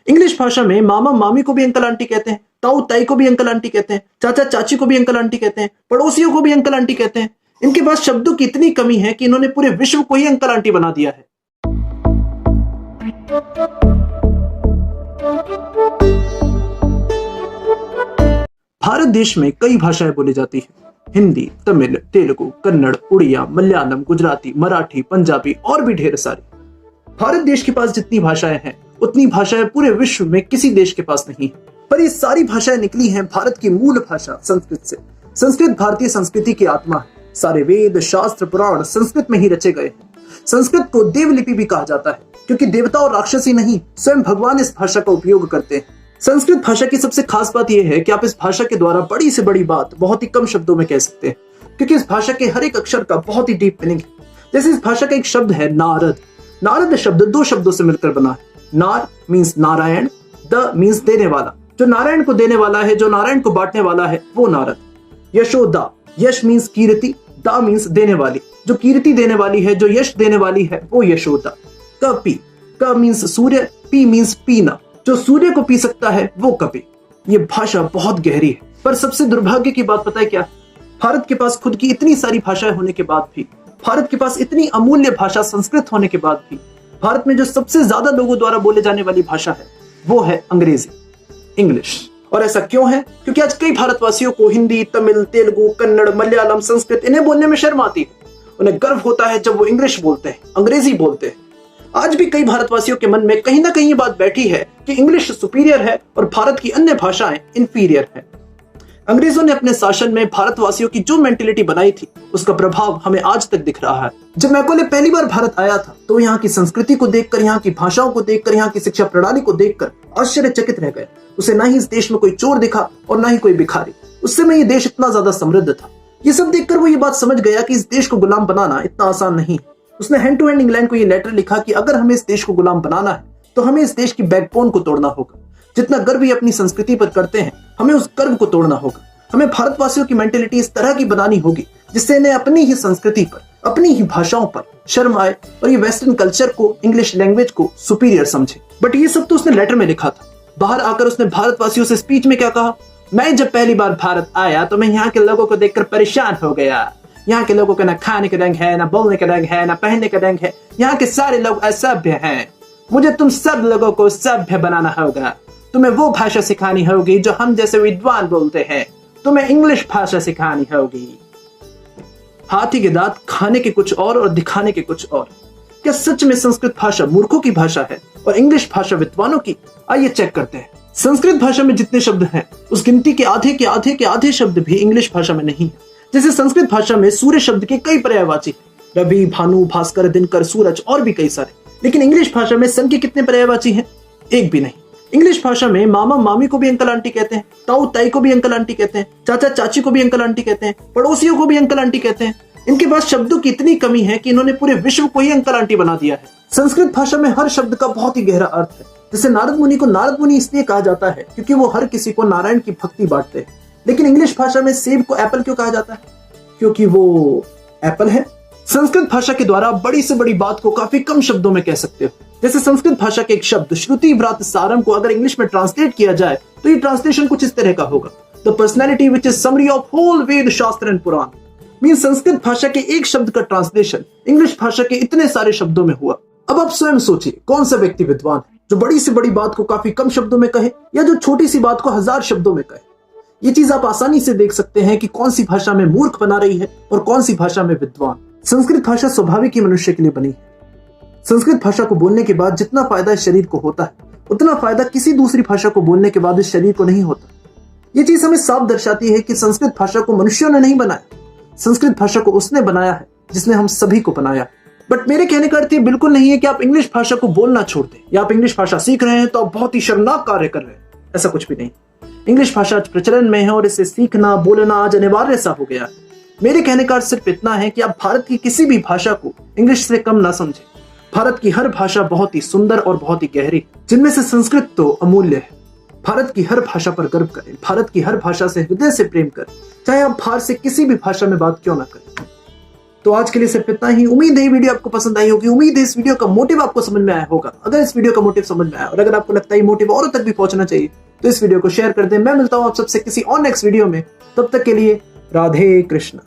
English भाषा में मामा मामी को भी अंकल आंटी कहते हैं, ताऊ ताई को भी अंकल आंटी कहते हैं, चाचा चाची को भी अंकल आंटी कहते हैं, पड़ोसियों को भी अंकल आंटी कहते हैं। इनके पास शब्दों की इतनी कमी है कि इन्होंने पूरे विश्व को ही अंकल आंटी बना दिया है। भारत देश में कई भाषाएं बोली जाती हैं। हिंदी, तमिल, तेलुगु, कन्नड़, उड़िया, मलयालम, गुजराती, मराठी, पंजाबी और भी ढेर सारी। भारत देश के पास जितनी भाषाएं हैं उतनी भाषाएं पूरे विश्व में किसी देश के पास नहीं है। पर ये सारी भाषाएं निकली हैं भारत की मूल भाषा संस्कृत से। संस्कृत भारतीय संस्कृति की आत्मा है। सारे वेद, शास्त्र, पुराण संस्कृत में ही रचे गए हैं। संस्कृत को देवलिपि भी कहा जाता है क्योंकि देवता और राक्षस ही नहीं, स्वयं भगवान इस भाषा का उपयोग करते हैं। संस्कृत भाषा की सबसे खास बात यह है कि आप इस भाषा के द्वारा बड़ी से बड़ी बात बहुत ही कम शब्दों में कह सकते हैं, क्योंकि इस भाषा के हर एक अक्षर का बहुत ही डीप मीनिंग है। जैसे इस भाषा का एक शब्द है नारद। नारद शब्द दो शब्दों से मिलकर बना है। नार मीन्स नारायण, द मीन्स देने वाला। जो नारायण को देने वाला है, जो नारायण को बांटने वाला है, वो नारद। यशोदा, यश मीन्स कीर्ति, दा मीन्स देने वाली। जो कीर्ति देने वाली है, जो यश देने वाली है, वो यशोदा। कपि, क मीन्स सूर्य, पी मीन्स पीना। जो सूर्य को पी सकता है वो कपि। ये भाषा बहुत गहरी है। पर सबसे दुर्भाग्य की बात पता है क्या? भारत के पास खुद की इतनी सारी भाषाएं होने के बाद भी, भारत के पास इतनी अमूल्य भाषा संस्कृत होने के बाद भी, भारत में जो सबसे ज्यादा लोगों द्वारा बोले जाने वाली भाषा है वो है अंग्रेजी, इंग्लिश। और ऐसा क्यों है? क्योंकि आज कई भारतवासियों को हिंदी, तमिल, तेलुगु, कन्नड़, मलयालम, संस्कृत इन्हें बोलने में शर्म आती है। उन्हें गर्व होता है जब वो इंग्लिश बोलते हैं, अंग्रेजी बोलते हैं। आज भी कई भारतवासियों के मन में कहीं ना कहीं ये बात बैठी है कि इंग्लिश सुपीरियर है और भारत की अन्य भाषाएं इंफीरियर है। अंग्रेजों ने अपने शासन में भारतवासियों की जो मेंटेलिटी बनाई थी उसका प्रभाव हमें आज तक दिख रहा है। जब मैकोले पहली बार भारत आया था तो यहाँ की संस्कृति को देखकर, यहाँ की भाषाओं को देखकर, यहाँ की शिक्षा प्रणाली को देखकर आश्चर्यचकित रह गए। उसे ना ही इस देश में कोई चोर दिखा और ना ही कोई भिखारी। उस समय ये देश इतना ज्यादा समृद्ध था। ये सब देखकर वो ये बात समझ गया कि इस देश को गुलाम बनाना इतना आसान नहीं। उसने हैंड टू हैंड इंग्लैंड को ये लेटर लिखा कि अगर हमें इस देश को गुलाम बनाना है तो हमें इस देश की बैकबोन को तोड़ना होगा। जितना गर्व ये अपनी संस्कृति पर करते हैं, हमें उस गर्व को तोड़ना होगा। हमें भारतवासियों की मेंटेलिटी इस तरह की बनानी होगी जिससे इन्हें अपनी ही संस्कृति पर, अपनी ही भाषाओं पर शर्म आए और ये वेस्टर्न कल्चर को, इंग्लिश लैंग्वेज को सुपीरियर समझे। बट ये सब तो उसने लेटर में लिखा था। बाहर आकर उसने भारतवासियों से स्पीच में क्या कहा? मैं जब पहली बार भारत आया तो मैं यहाँ के लोगों को देखकर परेशान हो गया। यहाँ के लोगों का ना खाने का ढंग है, ना बोलने का ढंग है, ना पहनने का ढंग है। यहाँ के सारे लोग असभ्य हैं। मुझे तुम सब लोगों को सभ्य बनाना होगा। तुम्हें वो भाषा सिखानी होगी जो हम जैसे विद्वान बोलते हैं। तुम्हें इंग्लिश भाषा सिखानी होगी। हाथी के दांत खाने के कुछ और दिखाने के कुछ और। क्या सच में संस्कृत भाषा मूर्खों की भाषा है और इंग्लिश भाषा विद्वानों की? आइए चेक करते हैं। संस्कृत भाषा में जितने शब्द हैं उस गिनती के आधे के आधे के आधे शब्द भी इंग्लिश भाषा में नहीं है। जैसे संस्कृत भाषा में सूर्य शब्द के कई पर्यायवाची, रवि, भानु, भास्कर, दिनकर, सूरज और भी कई सारे। लेकिन इंग्लिश भाषा में सन के कितने पर्यायवाची हैं? एक भी नहीं। इंग्लिश भाषा में मामा मामी को भी अंकल आंटी कहते हैं, ताऊ ताई को भी अंकल आंटी कहते हैं, चाचा चाची को भी अंकल आंटी कहते हैं, पड़ोसियों को भी अंकल आंटी कहते हैं। इनके पास शब्दों की इतनी कमी है कि इन्होंने पूरे विश्व को ही अंकल आंटी बना दिया है। संस्कृत भाषा में हर शब्द का बहुत ही गहरा अर्थ है। जैसे नारद मुनि को नारद मुनि इसलिए कहा जाता है क्योंकि वो हर किसी को नारायण की भक्ति बांटते हैं। लेकिन इंग्लिश भाषा में सेब को एप्पल क्यों कहा जाता है? क्योंकि वो एप्पल है। संस्कृत भाषा के द्वारा बड़ी से बड़ी बात को काफी कम शब्दों में कह सकते हो। जैसे संस्कृत भाषा के एक शब्द श्रुति व्रात सारम को अगर इंग्लिश में ट्रांसलेट किया जाए तो ये ट्रांसलेशन कुछ इस तरह का होगा: the personality which is summary of whole Veda, shastra and Purana. Mean Sanskrit भाषा के एक शब्द का ट्रांसलेशन इंग्लिश भाषा के इतने सारे शब्दों में हुआ। अब आप स्वयं सोचिए, कौन सा व्यक्ति विद्वान है जो बड़ी से बड़ी बात को काफी कम शब्दों में कहे या जो छोटी सी बात को 1000 शब्दों में कहे। ये चीज आप आसानी से देख सकते हैं कि कौन सी भाषा में मूर्ख बना रही है और कौन सी भाषा में विद्वान। संस्कृत भाषा स्वाभाविक ही मनुष्य के लिए बनी है। संस्कृत भाषा को बोलने के बाद जितना फायदा इस शरीर को होता है उतना फायदा किसी दूसरी भाषा को बोलने के बाद इस शरीर को नहीं होता। ये चीज हमें साफ दर्शाती है कि संस्कृत भाषा को मनुष्यों ने नहीं बनाया, संस्कृत भाषा को उसने बनाया है जिसने हम सभी को बनाया। बट मेरे कहने का अर्थ ये बिल्कुल नहीं है कि आप इंग्लिश भाषा को बोलना छोड़ दें या आप इंग्लिश भाषा सीख रहे हैं तो आप बहुत ही शर्मनाक कार्य कर रहे हैं। ऐसा कुछ भी नहीं। इंग्लिश भाषा आज प्रचलन में है और इसे सीखना, बोलना आज अनिवार्य सा हो गया है। मेरे कहने का अर्थ सिर्फ इतना है कि आप भारत की किसी भी भाषा को इंग्लिश से कम ना समझें। भारत की हर भाषा बहुत ही सुंदर और बहुत ही गहरी, जिनमें से संस्कृत तो अमूल्य है। भारत की हर भाषा पर गर्व करें, भारत की हर भाषा से हृदय से प्रेम करें, चाहे आप बाहर से किसी भी भाषा में बात क्यों ना करें। तो आज के लिए सिर्फ इतना ही। उम्मीद है ये वीडियो आपको पसंद आई होगी, उम्मीद है इस वीडियो का मोटिव आपको समझ में आया होगा। अगर इस वीडियो का मोटिव समझ में आया और अगर आपको लगता है मोटिव औरों तक भी पहुंचना चाहिए तो इस वीडियो को शेयर कर दें। मैं मिलता हूं आप सबसे किसी और नेक्स्ट वीडियो में, तब तक के लिए राधे कृष्ण।